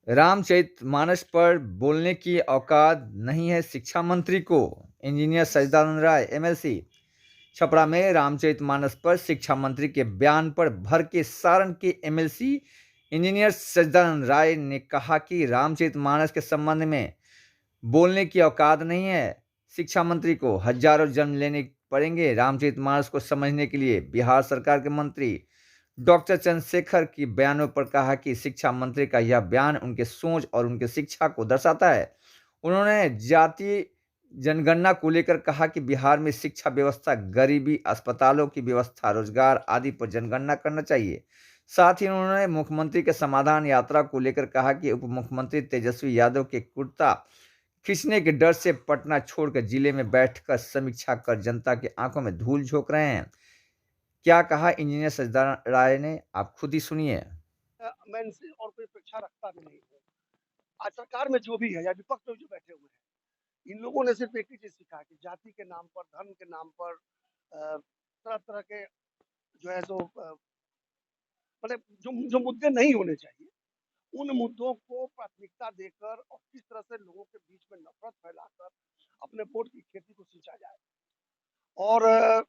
रामचरितमानस पर बोलने की औकात नहीं है शिक्षा मंत्री को। Engineer Sachchidanand Rai MLC. छपरा में रामचरितमानस पर शिक्षा मंत्री के बयान पर भड़के सारण के एमएलसी इंजीनियर सच्चिदानंद राय ने कहा कि रामचरितमानस के संबंध में बोलने की औकात नहीं है शिक्षा मंत्री को। हजारों जन्म लेने पड़ेंगे रामचरितमानस को समझने के लिए। बिहार सरकार के मंत्री डॉक्टर चंद्रशेखर की बयानों पर कहा कि शिक्षा मंत्री का यह बयान उनके सोच और उनके शिक्षा को दर्शाता है। उन्होंने जातीय जनगणना को लेकर कहा कि बिहार में शिक्षा व्यवस्था, गरीबी, अस्पतालों की व्यवस्था, रोजगार आदि पर जनगणना करना चाहिए। साथ ही उन्होंने मुख्यमंत्री के समाधान यात्रा को लेकर कहा कि उप मुख्यमंत्री तेजस्वी यादव के कुर्ता खींचने के डर से पटना छोड़कर जिले में बैठकर समीक्षा कर जनता की आंखों में धूल झोंक रहे हैं। क्या कहा इंजीनियर सच्चिदानंद राय ने, आप खुद ही सुनिए। मैं इनसे और कोई अपेक्षा रखता भी नहीं हूँ। आज सरकार में जो भी है या विपक्ष में जो बैठे हुए हैं, इन लोगों ने सिर्फ एक ही चीज सीखा है कि जाति के नाम पर, धर्म के नाम पर तरह तरह के जो है सो मतलब जो जो मुद्दे नहीं होने चाहिए, उन मुद्दों को प्राथमिकता देकर और किस तरह से लोगों के बीच में नफरत फैलाकर अपने वोट की खेती को सींचा जाए और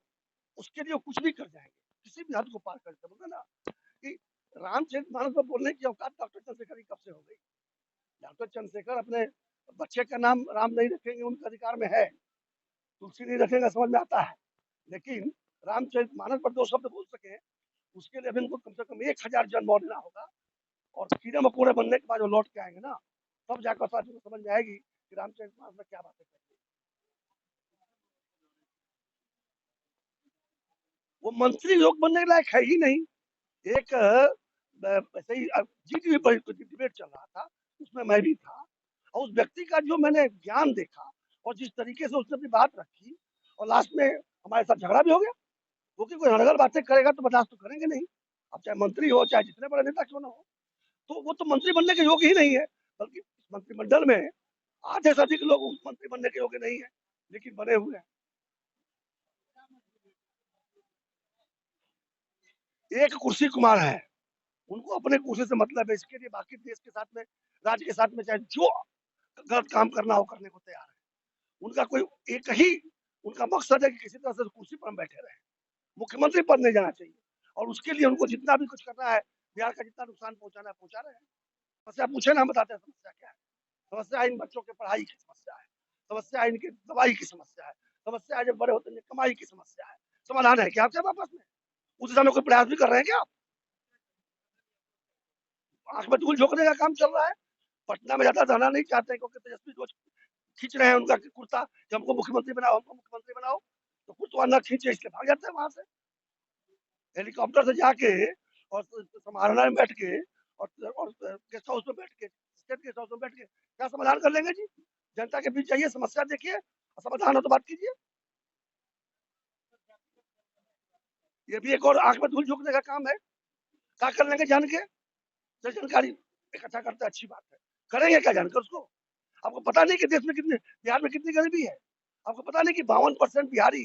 उसके लिए कुछ भी कर जाएंगे, किसी भी हद को पार कर जाते बोलते ना कि रामचरितमानस पर बोलने की औकात डॉक्टर चंद्रशेखर की कब से हो गई। डॉक्टर चंद्रशेखर अपने बच्चे का नाम राम नहीं रखेंगे, उनका अधिकार में है। तुलसी नहीं रखेंगे, समझ में आता है, लेकिन रामचरितमानस पर दो शब्द बोल सके उसके लिए अभी उनको कम से कम 1000 जन्म और लेना होगा। और कीड़े मकोड़े बनने के बाद जो लौट के आएंगे ना, तब जाकर समझ में आएगी कि रामचरितमानस में क्या बातें करती है। वो मंत्री योग बनने के लायक है ही नहीं। एक ऐसे ही जी टीवी पर डिबेट चल रहा था, उसमें मैं भी था और उस व्यक्ति का जो मैंने ज्ञान देखा और जिस तरीके से उसने अपनी बात रखी और लास्ट में हमारे साथ झगड़ा भी हो गया। वो कि कोई अड़गड़ बातें करेगा तो बर्दाश्त तो करेंगे नहीं। अब चाहे मंत्री हो चाहे जितने बड़े नेता क्यों ना हो, तो वो तो मंत्री बनने के योग्य ही नहीं है। बल्कि मंत्रिमंडल में आधे से अधिक लोग मंत्री बनने के योग्य नहीं है, लेकिन बने हुए हैं। एक कुर्सी कुमार है, उनको अपने कुर्सी से मतलब है, इसके लिए बाकी देश के साथ में, राज्य के साथ में चाहे जो गलत काम करना हो करने को तैयार है। उनका कोई एक ही उनका मकसद है कि किसी तरह से कुर्सी पर हम बैठे रहे, मुख्यमंत्री पद नहीं जाना चाहिए और उसके लिए उनको जितना भी कुछ करना है, बिहार का जितना नुकसान पहुंचाना है पहुंचा रहे हैं। समस्या पूछे ना, हम बताते हैं समस्या क्या है। समस्या इन बच्चों के पढ़ाई की समस्या है, समस्या इनकी दवाई की समस्या है, समस्या जब बड़े होते हैं कमाई की समस्या है। समाधान है क्या आपके वापस में? उस दिशा में कोई प्रयास भी कर रहे हैं क्या आप? आंख में धूल झोंकने का काम चल रहा है। पटना में ज्यादा रहना नहीं चाहते हैं क्योंकि तेजस्वी रोज खींच रहे हैं उनका कुर्ता कि हमको मुख्यमंत्री बनाओ, हमको मुख्यमंत्री बनाओ। तो कुर्ता न खींचे इसलिए भाग जाते हैं वहां से हेलीकॉप्टर से जाके और समाहरणा में बैठ के और गेस्ट हाउस में बैठ के, स्टेट गेस्ट हाउस में बैठ के क्या समाधान कर लेंगे जी? जनता के बीच जाइए, समस्या देखिए और समाधान हो तो बात कीजिए। ये भी एक और आंख में धूल झोंकने का काम है। क्या कर लेंगे जान के? जो जानकारी इकट्ठा करते हैं अच्छी बात है, करेंगे क्या जानकर उसको? आपको पता नहीं कि देश में कितने, बिहार में कितनी गरीबी है? आपको पता नहीं कि 52% बिहारी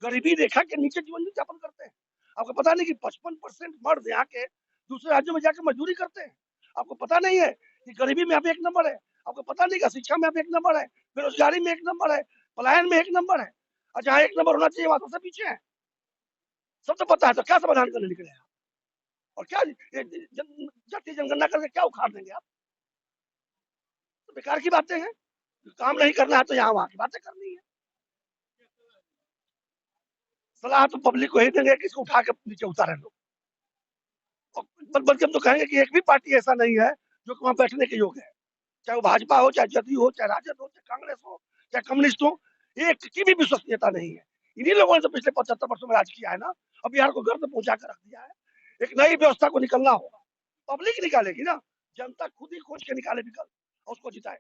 गरीबी रेखा के नीचे जीवन यापन करते हैं? आपको पता नहीं कि 55% मर्द यहाँ के दूसरे राज्यों में जाकर मजदूरी करते हैं? आपको पता नहीं है कि गरीबी में आप एक नंबर है? आपको पता नहीं कि शिक्षा में आप एक नंबर है, बेरोजगारी में एक नंबर है, पलायन में एक नंबर है, और जहाँ एक नंबर होना चाहिए वहां सबसे पीछे है? सब तो पता है, तो क्या समाधान करने निकले हैं? और क्या जातीय जनगणना करके क्या उखाड़ देंगे आप? तो बेकार की बातें हैं। काम नहीं करना है तो यहाँ वहां की बातें करनी है। सलाह तो पब्लिक को ही देंगे कि इसको उठा के नीचे उतारे लोग। बल्कि हम तो कहेंगे कि एक भी पार्टी ऐसा नहीं है जो वहां बैठने के योग्य है, चाहे वो भाजपा हो, चाहे जदयू हो, चाहे राजद हो, चाहे कांग्रेस हो, चाहे कम्युनिस्ट हो। एक की भी विश्वसनीयता नहीं है। इन्हीं लोगों ने तो पिछले 75 वर्षों में राज किया है ना, अब बिहार को गर्द पहुंचा कर रख दिया है। एक नई व्यवस्था को निकलना होगा, पब्लिक निकालेगी ना, जनता खुद ही खोज के निकाले विकल्प और उसको जिताए।